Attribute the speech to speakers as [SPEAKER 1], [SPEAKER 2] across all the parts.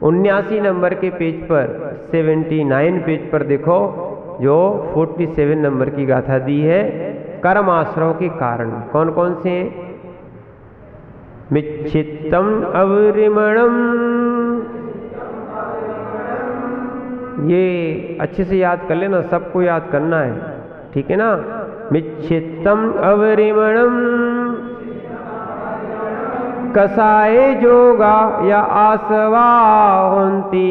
[SPEAKER 1] 79 number के page पर 79 page पर देखो जो 47 नंबर की गाथा दी है। कर्म आश्रव के कारण कौन कौन से हैं? मिच्छित्तम अवरिमणम, ये अच्छे से याद कर लेना, सबको याद करना है, ठीक है ना। मिच्छित्तम अवरिमणम कसाय जोगा या आसवा होंती,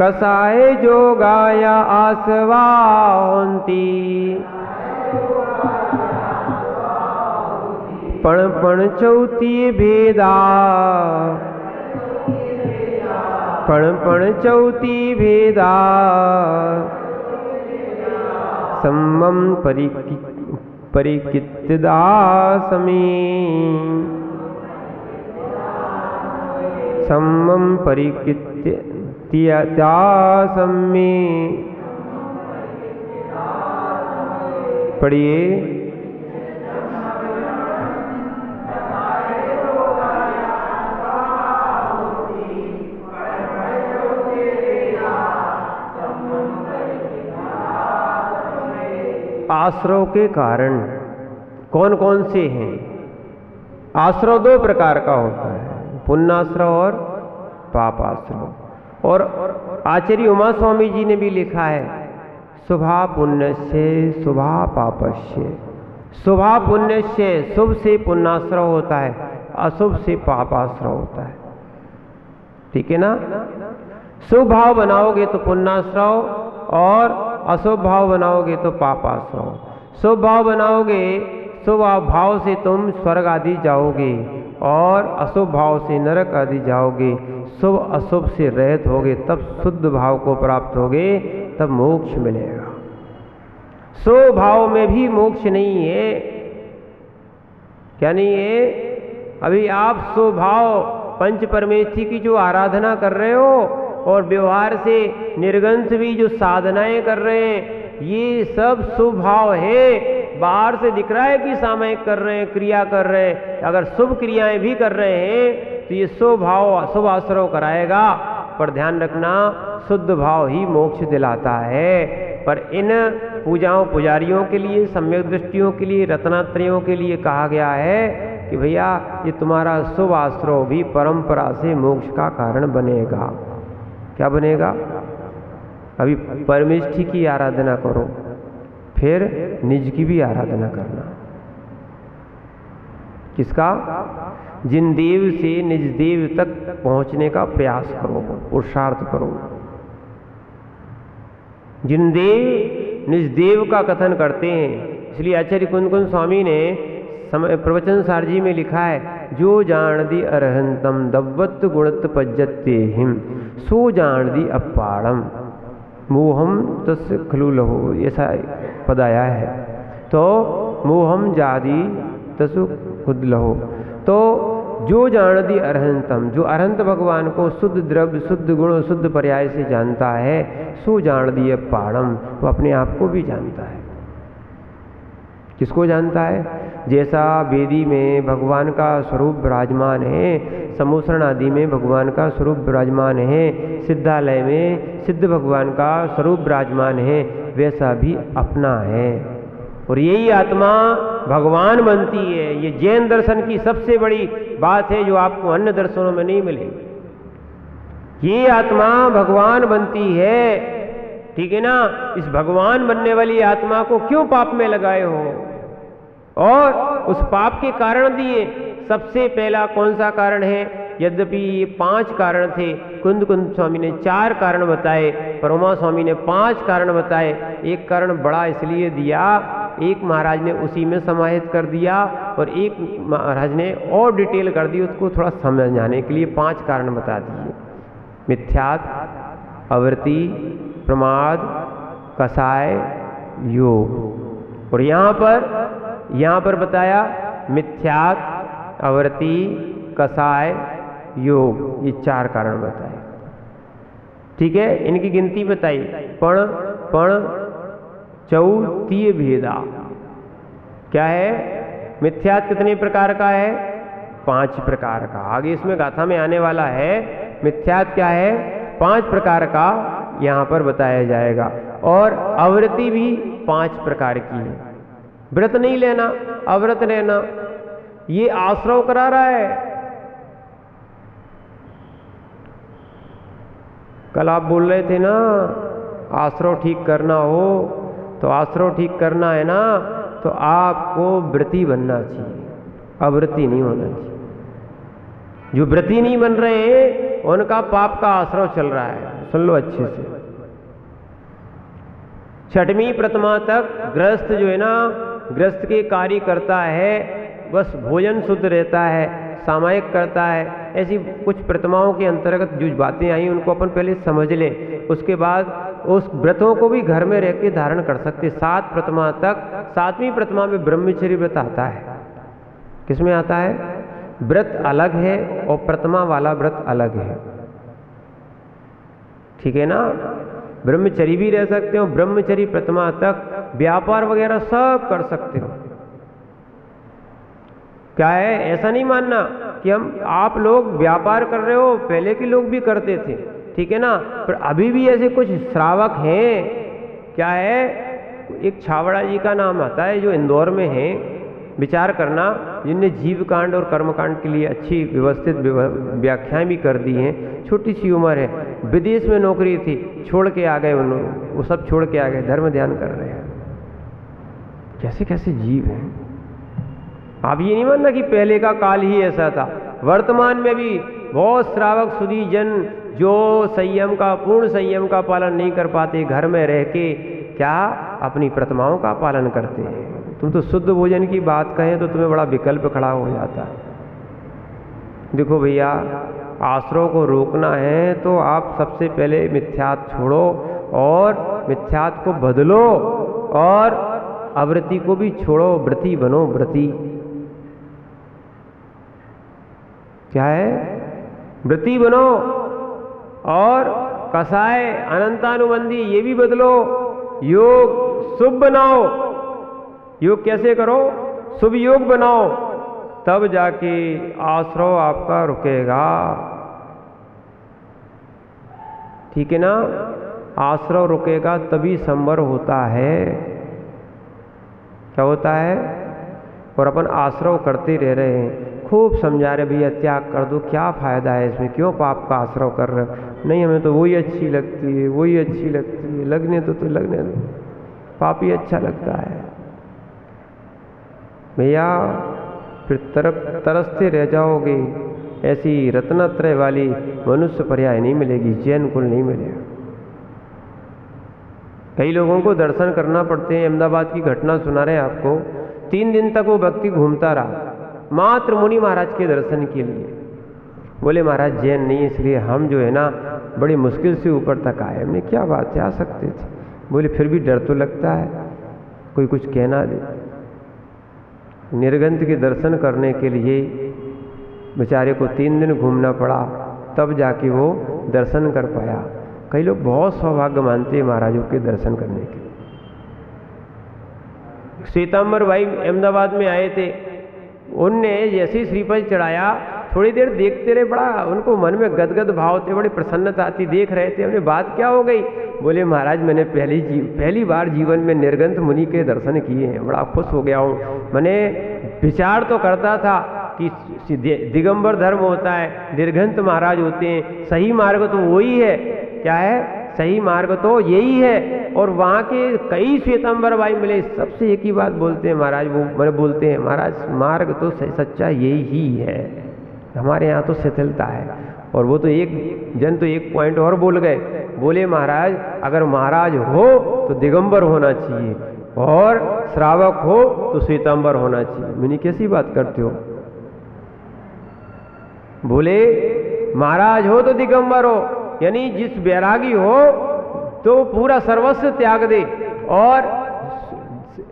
[SPEAKER 1] कसाय जोगा या आसवा होंती, पण पण चौथी भेदा, पण पण चौथी भेदा, सम्मम परिकितदा समी, सम्मम परिकित्या सम्मी। पढ़िए। आश्रव के कारण कौन कौन से हैं? आश्रव दो प्रकार का होता है, पुण्याश्रव और पापाश्रव। और आचार्य उमा स्वामी जी ने भी लिखा है, शुभा पुण्यस्य शुभा पापस्य। शुभा पुण्यस्य, शुभ से पुण्याश्रव होता है, अशुभ से पापाश्रव होता है, ठीक है ना। शुभ भाव बनाओगे तो पुण्याश्रव और अशुभ भाव बनाओगे तो पापाश्रव। शुभ भाव बनाओगे, शुभ भाव से तुम स्वर्ग आदि जाओगे और अशुभ भाव से नरक आदि जाओगे। शुभ अशुभ से रहित होगे तब शुद्ध भाव को प्राप्त होगे, तब मोक्ष मिलेगा। शुभ भाव में भी मोक्ष नहीं है। क्या नहीं है? अभी आप शुभ भाव पंच परमेष्ठी की जो आराधना कर रहे हो और व्यवहार से निर्गंथ भी जो साधनाएं कर रहे हैं, ये सब शुभ भाव है। बाहर से दिख रहा है कि सामयिक कर रहे हैं, क्रिया कर रहे हैं, अगर शुभ क्रियाएं भी कर रहे हैं तो ये शुभ भाव शुभ आश्रव कराएगा। पर ध्यान रखना, शुद्ध भाव ही मोक्ष दिलाता है। पर इन पूजाओं पुजारियों के लिए, सम्यक दृष्टियों के लिए, रत्नात्रयों के लिए कहा गया है कि भैया ये तुम्हारा शुभ आश्रव भी परंपरा से मोक्ष का कारण बनेगा। क्या बनेगा? अभी परमेष्ठी की आराधना करो, फिर निज की भी आराधना करना। किसका? जिन देव से निज देव तक पहुंचने का प्रयास करो, पुरुषार्थ करो। जिन देव निज देव का कथन करते हैं, इसलिए आचार्य कुंद कुंद स्वामी ने प्रवचन सारजी में लिखा है, जो जान दी अरहंतम दव्वत गुणत पज्जते हिम, सो जान दी अपाड़म मोहम तस् खलु लहो, ऐसा पद आया है। तो मोहम जादी तसु खुद लहो। तो जो जान दी अरहंतम, जो अरहंत भगवान को शुद्ध द्रव्य, शुद्ध गुण, शुद्ध पर्याय से जानता है, सो जान दी अपाड़म, वो अपने आप को भी जानता है। किसको जानता है? जैसा वेदी में भगवान का स्वरूप विराजमान है, समूसरण आदि में भगवान का स्वरूप विराजमान है, सिद्धालय में सिद्ध भगवान का स्वरूप विराजमान है, वैसा भी अपना है। और यही आत्मा भगवान बनती है। ये जैन दर्शन की सबसे बड़ी बात है जो आपको अन्य दर्शनों में नहीं मिलेगी। ये आत्मा भगवान बनती है, ठीक है ना। इस भगवान बनने वाली आत्मा को क्यों पाप में लगाए हो? और उस पाप के कारण दिए। सबसे पहला कौन सा कारण है? यद्यपि ये 5 कारण थे, कुंद कुंद स्वामी ने 4 कारण बताए, पर उमा स्वामी ने 5 कारण बताए। एक कारण बड़ा इसलिए दिया, एक महाराज ने उसी में समाहित कर दिया और एक महाराज ने और डिटेल कर दी, उसको थोड़ा समझाने के लिए 5 कारण बता दिए। मिथ्यात, आवृत्ति, प्रमाद, कसाय, योग। और यहाँ पर बताया मिथ्यात, आवृत्ति, कसाय, योग, ये 4 कारण बताए। ठीक है, इनकी गिनती बताई। पण चौतीय भेदा क्या है? मिथ्यात कितने प्रकार का है? 5 प्रकार का। आगे इसमें गाथा में आने वाला है मिथ्यात्व क्या है, 5 प्रकार का यहाँ पर बताया जाएगा। और अवृत्ति भी 5 प्रकार की है। व्रत नहीं लेना, अव्रत रहना, ये आश्रव करा रहा है। कल आप बोल रहे थे ना, आश्रव ठीक करना हो तो आश्रव ठीक करना है ना, तो आपको व्रती बनना चाहिए, अव्रती नहीं होना चाहिए। जो व्रती नहीं बन रहे हैं उनका पाप का आश्रव चल रहा है। सुन लो अच्छे से। 6वीं प्रतिमा तक गृहस्थ जो है ना, गृहस्थ के कार्य करता है, बस भोजन शुद्ध रहता है, सामायिक करता है। ऐसी कुछ प्रतिमाओं के अंतर्गत जो बातें आई उनको अपन पहले समझ लें, उसके बाद उस व्रतों को भी घर में रह के धारण कर सकते। 7 प्रतिमा तक, 7वीं प्रतिमा में ब्रह्मचर्य व्रत आता है। किसमें आता है? व्रत अलग है और प्रतिमा वाला व्रत अलग है, ठीक है ना। ब्रह्मचर्य भी रह सकते हो, ब्रह्मचर्य प्रतिमा तक व्यापार वगैरह सब कर सकते हो। क्या है, ऐसा नहीं मानना कि आप लोग व्यापार कर रहे हो, पहले के लोग भी करते थे, ठीक है ना। पर अभी भी ऐसे कुछ श्रावक हैं, क्या है, एक छावड़ा जी का नाम आता है जो इंदौर में है, विचार करना, जिनने जीव कांड और कर्म कांड के लिए अच्छी व्यवस्थित व्याख्याएं भी कर दी हैं। छोटी सी उम्र है, विदेश में नौकरी थी, छोड़ के आ गए उन्होंने, वो सब छोड़ के आ गए, धर्म ध्यान कर रहे हैं। कैसे कैसे जीव हैं। आप ये नहीं मानना कि पहले का काल ही ऐसा था, वर्तमान में भी बहुत श्रावक सुधी जन जो संयम का, पूर्ण संयम का पालन नहीं कर पाते, घर में रह के क्या अपनी प्रतिमाओं का पालन करते हैं। तुम तो शुद्ध भोजन की बात कहें तो तुम्हें बड़ा विकल्प खड़ा हो जाता है। देखो भैया, आश्रव को रोकना है तो आप सबसे पहले मिथ्यात्व छोड़ो और मिथ्यात्व को बदलो और अवृत्ति को भी छोड़ो, व्रती बनो, व्रती। क्या है? व्रती बनो। और कसाय अनंतानुबंधी ये भी बदलो, योग शुभ बनाओ। योग कैसे करो? शुभ योग बनाओ, तब जाके आश्रव आपका रुकेगा, ठीक है ना। आश्रव रुकेगा तभी संवर होता है। क्या होता है? और अपन आश्रव करते रह रहे हैं, खूब समझा रहे भैया त्याग कर दो, क्या फायदा है इसमें, क्यों पाप का आश्रव कर रहे हो? नहीं, हमें तो वही अच्छी लगती है, वही अच्छी लगती है, लगने तो लगने दो, पाप ही अच्छा लगता है भैया। फिर तरसते रह जाओगे। ऐसी रत्नत्रय वाली मनुष्य पर्याय नहीं मिलेगी, जैन कुल नहीं मिलेगा। कई लोगों को दर्शन करना पड़ते हैं। अहमदाबाद की घटना सुना रहे हैं आपको। 3 दिन तक वो व्यक्ति घूमता रहा मात्र मुनि महाराज के दर्शन के लिए। बोले महाराज जैन नहीं, इसलिए हम जो है ना बड़ी मुश्किल से ऊपर तक आए। हमने क्या बात है, आ सकते थे। बोले फिर भी डर तो लगता है, कोई कुछ कहना दे। निर्गंत के दर्शन करने के लिए बेचारे को 3 दिन घूमना पड़ा, तब जाके वो दर्शन कर पाया। कई लोग बहुत सौभाग्य मानते हैं महाराजों के दर्शन करने के। श्वेतांबर भाई अहमदाबाद में आए थे, उनने जैसे ही श्रीफल चढ़ाया, थोड़ी देर देखते रहे, बड़ा उनको मन में गदगद भाव थे, बड़ी प्रसन्नता थी, देख रहे थे। हमने बात क्या हो गई? बोले महाराज मैंने पहली बार जीवन में निर्गंत मुनि के दर्शन किए हैं, बड़ा खुश हो गया हूँ। मैंने विचार तो करता था कि दिगंबर धर्म होता है, निर्गंत महाराज होते हैं, सही मार्ग तो वही है। क्या है? सही मार्ग तो यही है। और वहाँ के कई श्वेतांबर भाई मिले, सबसे एक ही बात बोलते हैं महाराज, वो मैंने बोलते हैं महाराज मार्ग तो सच्चा यही ही है, हमारे यहाँ तो शिथिलता है। और वो तो एक जन तो एक पॉइंट और बोल गए, बोले महाराज अगर महाराज हो तो दिगंबर होना चाहिए और श्रावक हो तो श्वेतांबर होना चाहिए। मैंने कैसी बात करते हो? बोले महाराज हो तो दिगंबर हो, यानी जिस बैरागी हो तो पूरा सर्वस्व त्याग दे। और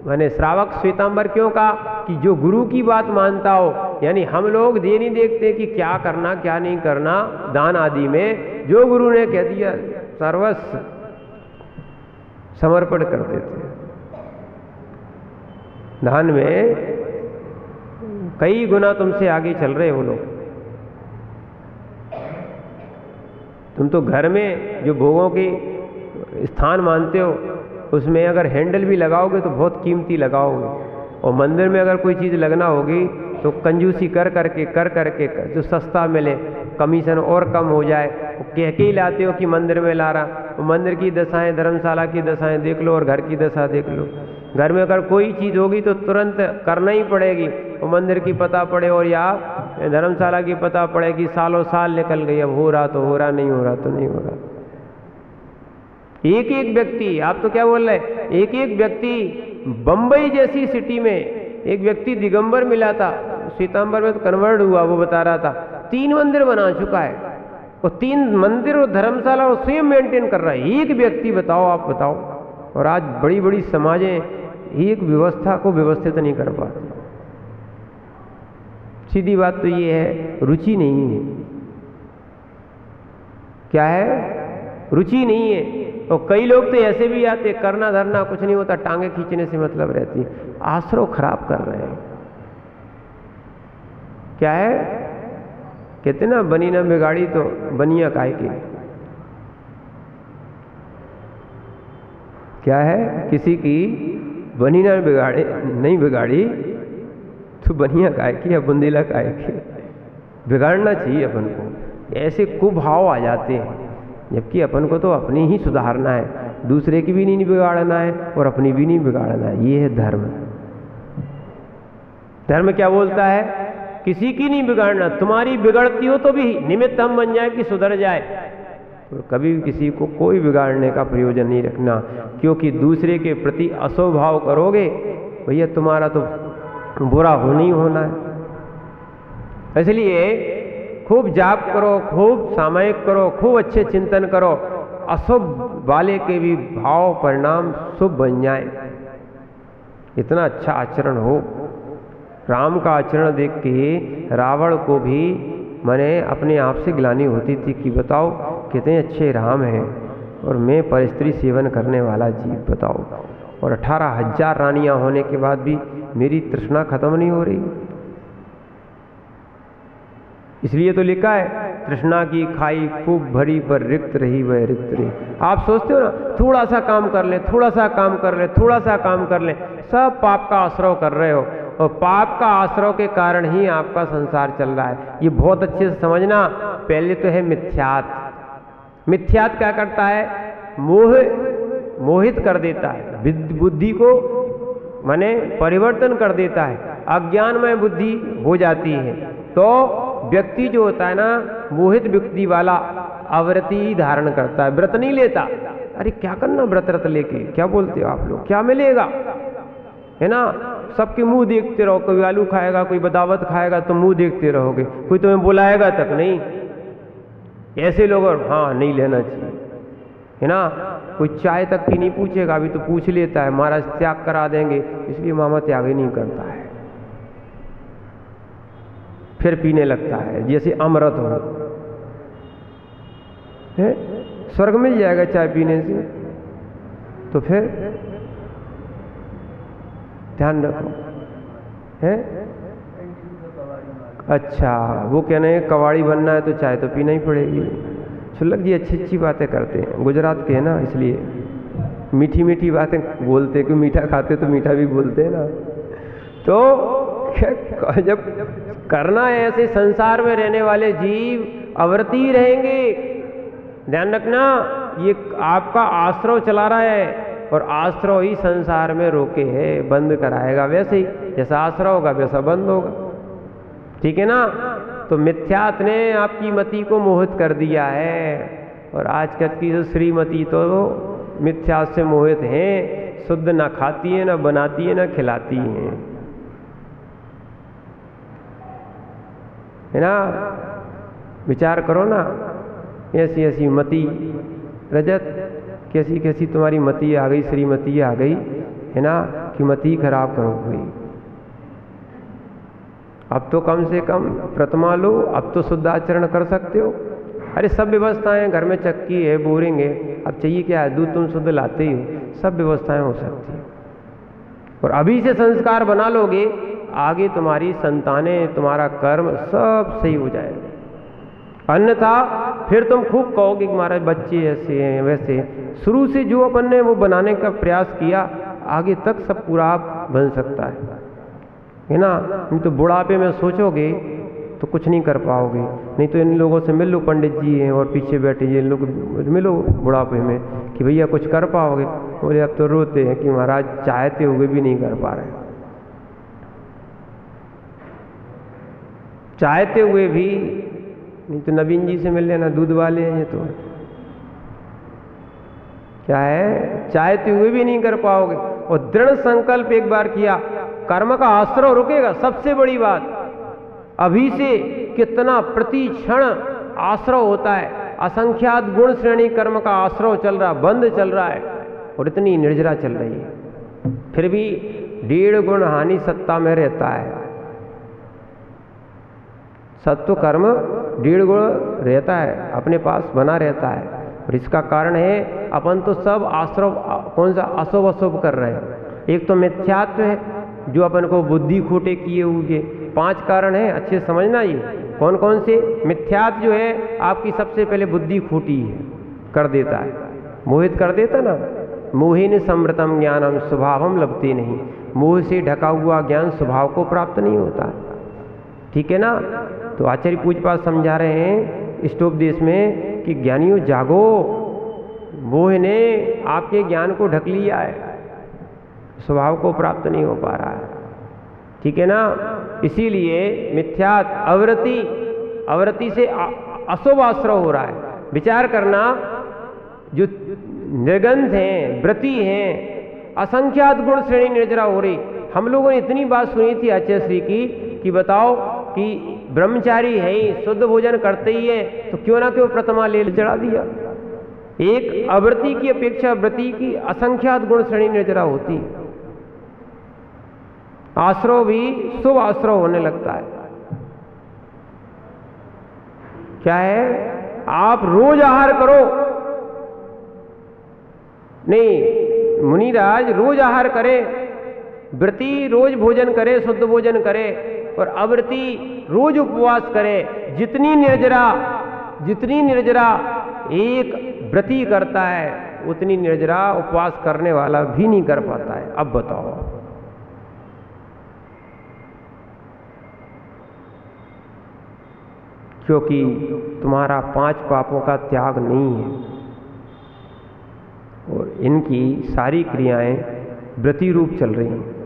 [SPEAKER 1] मैंने श्रावक श्वेतांबर क्यों कहा? कि जो गुरु की बात मानता हो, यानी हम लोग ये नहीं देखते कि क्या करना क्या नहीं करना दान आदि में, जो गुरु ने कह दिया सर्वस्व समर्पण कर देते। दान में कई गुना तुमसे आगे चल रहे हो लोग। तुम तो घर में जो भोगों के स्थान मानते हो उसमें अगर हैंडल भी लगाओगे तो बहुत कीमती लगाओगे, और मंदिर में अगर कोई चीज़ लगना होगी तो कंजूसी कर करके जो सस्ता मिले, कमीशन और कम हो जाए, वो कह के ही लाते हो कि मंदिर में ला रहा। वो मंदिर की दशाएं, धर्मशाला की दशाएं देख लो और घर की दशा देख लो। घर में अगर कोई चीज़ होगी तो तुरंत करना ही पड़ेगी, वो मंदिर की पता पड़े और या धर्मशाला की पता पड़े कि सालों साल निकल गई, अब हो रहा तो हो रहा, नहीं हो रहा तो नहीं हो रहा। एक एक व्यक्ति, आप तो क्या बोल रहे, एक एक व्यक्ति, बंबई जैसी सिटी में एक व्यक्ति दिगंबर मिला था, श्वेतांबर में तो कन्वर्ट हुआ, वो बता रहा था 3 मंदिर बना चुका है, और 3 मंदिर और धर्मशाला और सेम मेंटेन कर रहा है। एक व्यक्ति, बताओ, आप बताओ। और आज बड़ी बड़ी समाजें एक व्यवस्था को व्यवस्थित नहीं कर पाती। सीधी बात तो ये है, रुचि नहीं है। क्या है? रुचि नहीं है। और कई लोग तो ऐसे भी आते, करना धरना कुछ नहीं होता, टांगे खींचने से मतलब रहती, आश्रय खराब कर रहे हैं। क्या है? कहते ना, बनी ना बिगाड़ी तो बनिया काहे की। क्या है? किसी की बनी ना बिगाड़े, नहीं बिगाड़ी तो बनिया काहे की या बुंदीला काहे की। बिगाड़ना चाहिए अपन को। ऐसे कुभाव आ जाते हैं, जबकि अपन को तो अपनी ही सुधारना है, दूसरे की भी नहीं बिगाड़ना है और अपनी भी नहीं बिगाड़ना है। ये है धर्म। धर्म क्या बोलता है? किसी की नहीं बिगाड़ना, तुम्हारी बिगड़ती हो तो भी निमित्त हम बन जाए कि सुधर जाए, तो कभी भी किसी को कोई बिगाड़ने का प्रयोजन नहीं रखना, क्योंकि दूसरे के प्रति अस्वभाव करोगे भैया तुम्हारा तो बुरा होना ही होना है। इसलिए खूब जाप करो, खूब सामयिक करो, खूब अच्छे चिंतन करो, अशुभ वाले के भी भाव परिणाम शुभ बन जाए। इतना अच्छा आचरण हो। राम का आचरण देख के रावण को भी मैंने अपने आप से ग्लानि होती थी कि बताओ कितने अच्छे राम हैं और मैं परस्त्री सेवन करने वाला जीव, बताओ। और 18,000 रानियां होने के बाद भी मेरी तृष्णा खत्म नहीं हो रही। इसलिए तो लिखा है, तृष्णा की खाई खूब भरी पर रिक्त रही वह रिक्त रही। आप सोचते हो ना, थोड़ा सा काम कर ले, थोड़ा सा काम कर ले, थोड़ा सा काम कर ले, सब पाप का आश्रय कर रहे हो, और पाप का आश्रय के कारण ही आपका संसार चल रहा है। ये बहुत अच्छे से समझना। पहले तो है मिथ्यात। मिथ्यात क्या करता है? मोहित कर देता है, बुद्धि को माने परिवर्तन कर देता है, अज्ञानमय बुद्धि हो जाती है। तो व्यक्ति जो होता है ना, मोहित व्यक्ति वाला अव्रति धारण करता है, व्रत नहीं लेता। अरे क्या करना व्रत लेके, क्या बोलते हो आप लोग, क्या मिलेगा, है ना? सबके मुंह देखते रहो, कोई आलू खाएगा, कोई बदावत खाएगा तो मुंह देखते रहोगे, कोई तुम्हें बुलाएगा तक नहीं। ऐसे लोग, हाँ नहीं लेना चाहिए, है ना? कोई चाय तक की नहीं पूछेगा, अभी तो पूछ लेता है, महाराज त्याग करा देंगे, इसलिए मामा त्याग ही नहीं करता है, फिर पीने लगता है जैसे अमृत हो। है? स्वर्ग मिल जाएगा चाय पीने से, तो फिर ध्यान रखो। है? अच्छा, वो कहने हैं कबाड़ी बनना है तो चाय तो पीना ही पड़ेगी। शुल्लक जी अच्छी अच्छी बातें करते हैं, गुजरात के हैं ना, इसलिए मीठी मीठी बातें बोलते हैं, क्योंकि मीठा खाते तो मीठा भी बोलते हैं ना। तो जब करना है, ऐसे संसार में रहने वाले जीव अव्रती रहेंगे। ध्यान रखना, ये आपका आश्रय चला रहा है, और आश्रय ही संसार में रोके है, बंद कराएगा। वैसे ही जैसा आश्रय होगा वैसा बंद होगा, ठीक है ना? तो मिथ्यात ने आपकी मति को मोहित कर दिया है, और आजकल की जो श्रीमती तो मिथ्यात से मोहित हैं, शुद्ध ना खाती है, ना बनाती है, ना खिलाती है ना? विचार करो ना, ऐसी ऐसी मति, रजत कैसी कैसी तुम्हारी मति आ गई, श्रीमती आ गई, है ना, कि मति खराब करो गई। अब तो कम से कम प्रतिमा लो, अब तो शुद्ध आचरण कर सकते हो। अरे सब व्यवस्थाएं, घर में चक्की है, बोरिंग है, अब चाहिए क्या है? दूध तुम शुद्ध लाते ही हो, सब व्यवस्थाएं हो सकती हैं। और अभी से संस्कार बना लोगे, आगे तुम्हारी संतानें, तुम्हारा कर्म सब सही हो जाएगा। अन्यथा फिर तुम खूब कहोगे कि महाराज बच्चे ऐसे हैं वैसे। शुरू से जो अपन ने वो बनाने का प्रयास किया, आगे तक सब पूरा बन सकता है ना। नहीं तो बुढ़ापे में सोचोगे तो कुछ नहीं कर पाओगे। नहीं तो इन लोगों से मिल लो, पंडित जी हैं और पीछे बैठे ये लोग, मिलो बुढ़ापे में कि भैया कुछ कर पाओगे। बोले अब तो रोते हैं कि महाराज चाहते हुए भी नहीं कर पा रहे, चाहते हुए भी। नहीं तो नवीन जी से मिल लेना, दूध वाले हैं ये तो। क्या है, चाहते हुए भी नहीं कर पाओगे। और दृढ़ संकल्प एक बार किया, कर्म का आश्रय रुकेगा। सबसे बड़ी बात, अभी से कितना प्रति क्षण आश्रय होता है, असंख्यात गुण श्रेणी कर्म का आश्रय चल रहा, बंद चल रहा है, और इतनी निर्जरा चल रही है। फिर भी 1.5 गुण हानि सत्ता में रहता है। सत्व कर्म 1.5 गुण रहता है, अपने पास बना रहता है। और इसका कारण है अपन तो सब आश्रय कौन सा अशुभ अशुभ कर रहे हैं। एक तो मिथ्यात्व है जो अपन को बुद्धि खोटे किए हुए। 5 कारण है, अच्छे समझना। ये कौन कौन से? मिथ्यात्व जो है आपकी सबसे पहले बुद्धि खोटी है, कर देता है, मोहित कर देता ना। मोहिन समृतम ज्ञानम स्वभावम लभते नहीं। मोह से ढका हुआ ज्ञान स्वभाव को प्राप्त नहीं होता। ठीक है ना। तो आचार्य पूज्यपाद समझा रहे हैं इष्टोपदेश में कि ज्ञानियों जागो, मोह ने आपके ज्ञान को ढक लिया है, स्वभाव को प्राप्त नहीं हो पा रहा है। ठीक है ना। इसीलिए मिथ्यात अवृत्ति से अशुभ आश्रय हो रहा है। विचार करना, जो निर्गंध हैं, व्रती हैं, असंख्यात गुण श्रेणी निर्जरा हो रही। हम लोगों ने इतनी बात सुनी थी आचार्य श्री की कि बताओ कि ब्रह्मचारी है ही, शुद्ध भोजन करते ही है, तो क्यों ना क्यों प्रतिमा ले चढ़ा दिया। एक अवृत्ति की अपेक्षा व्रती की असंख्यात गुण श्रेणी निर्जरा होती है। आश्रय भी शुभ आश्रय होने लगता है। क्या है, आप रोज आहार करो। नहीं, मुनिराज रोज आहार करे, व्रती रोज भोजन करे, शुद्ध भोजन करे, और अव्रती रोज उपवास करे। जितनी निर्जरा एक व्रती करता है, उतनी निर्जरा उपवास करने वाला भी नहीं कर पाता है। अब बताओ, क्योंकि तुम्हारा 5 पापों का त्याग नहीं है, और इनकी सारी क्रियाएं व्रती रूप चल रही हैं।